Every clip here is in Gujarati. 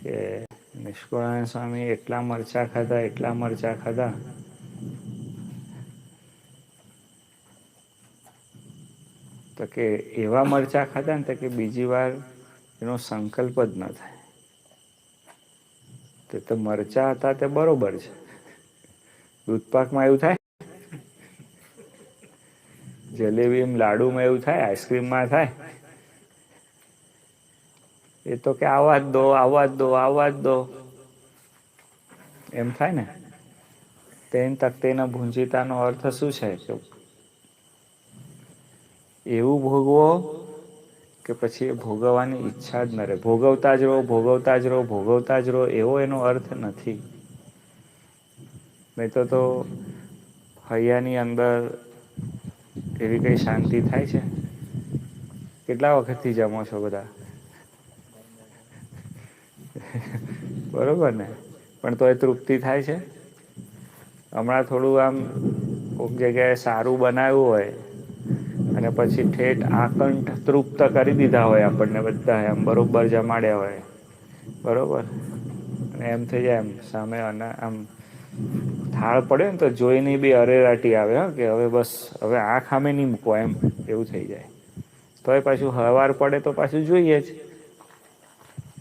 કે નિષ્કુળાનંદ સ્વામી એટલા મરચાં ખાધા, એટલા મરચાં ખાધા, તો કે એવા મરચાં ખાધા ને તો કે બીજી વાર એનો સંકલ્પ જ ન થાય. તો મરચાં હતા તે બરોબર છે. દૂધપાકમાં એવું થાય? જલેબી લાડુમાં એવું થાય? આઈસ્ક્રીમમાં થાય? એ તો કે આવવા જ દો, આવવા જ દો, આવવા જ દો એમ થાય ને. તેન તકતેના ભૂંજીતાનો અર્થ શું છે? કે એવું ભોગવો કે પછી એ ભોગવવાની ઈચ્છા જ ન રહે. ભોગવતા જ રહો, ભોગવતા જ રહો, ભોગવતા જ રહો એવો એનો અર્થ નથી. નહીં તો હૈયાની અંદર એવી કઈ શાંતિ થાય છે? કેટલા વખતથી જમો છો બધા? બરોબર ને? પણ તો એ તૃપ્તિ થાય છે? હમણાં થોડું આમ કોક જગ્યાએ સારું બનાવ્યું હોય અને પછી ઠેઠ આકંઠ તૃપ્ત કરી દીધા હોય આપણને બધા એમ બરોબર જમાડ્યા હોય, બરોબર, અને એમ થઈ જાય એમ સામે અને આમ થાળ પડે ને તો જોઈને બી અરેરાટી આવે કે હવે બસ હવે આ ખામે નહી મૂકવા એમ એવું થઈ જાય. તોય પાછું હવાર પડે તો પાછું જોઈએ જ.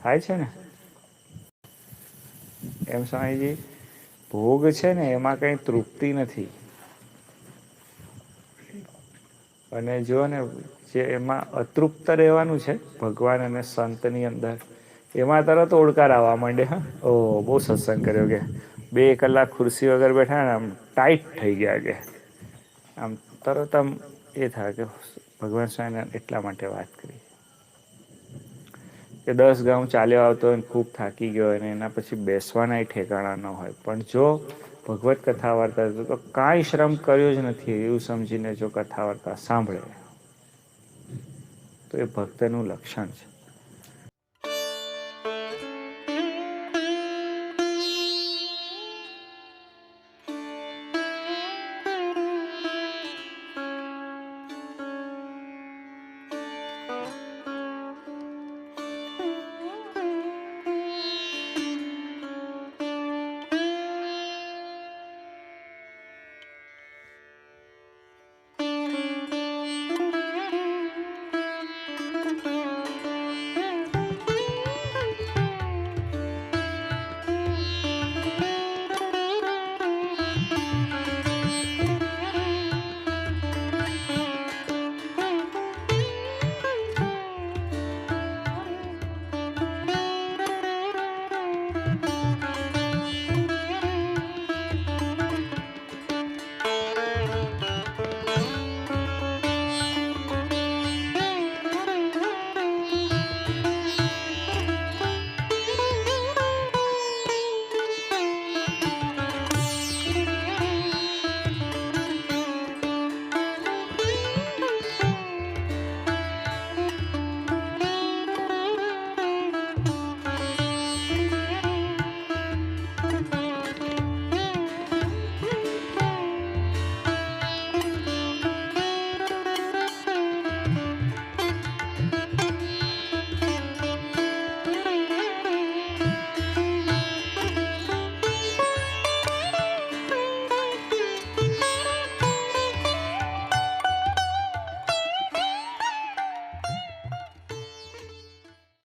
થાય છે ને? એમ સ્વામીજી ભોગ છે ને એમાં કઈ તૃપ્તિ નથી. અને જો ને જે એમાં અતૃપ્ત રહેવાનું છે ભગવાન અને સંતની અંદર, એમાં તરત ઓળકાર આવવા માંડે. હા, ઓહ બહુ સત્સંગ કર્યો કે 2 કલાક ખુરશી વગર બેઠા ને આમ ટાઈટ થઈ ગયા કે આમ તરત આમ એ થાય કે ભગવાન સ્વામિનારાયણ એટલા માટે વાત કરી કે 10 ગાઉ ચાલ્યો આવતો હોય ખૂબ થાકી ગયો હોય ને એના પછી બેસવાના ઠેકાણા ન હોય, પણ જો ભગવત કથા વાર્તા તો કાંઈ શ્રમ કર્યો જ નથી એવું સમજીને જો કથા વાર્તા સાંભળે તો એ ભક્તનું લક્ષણ છે.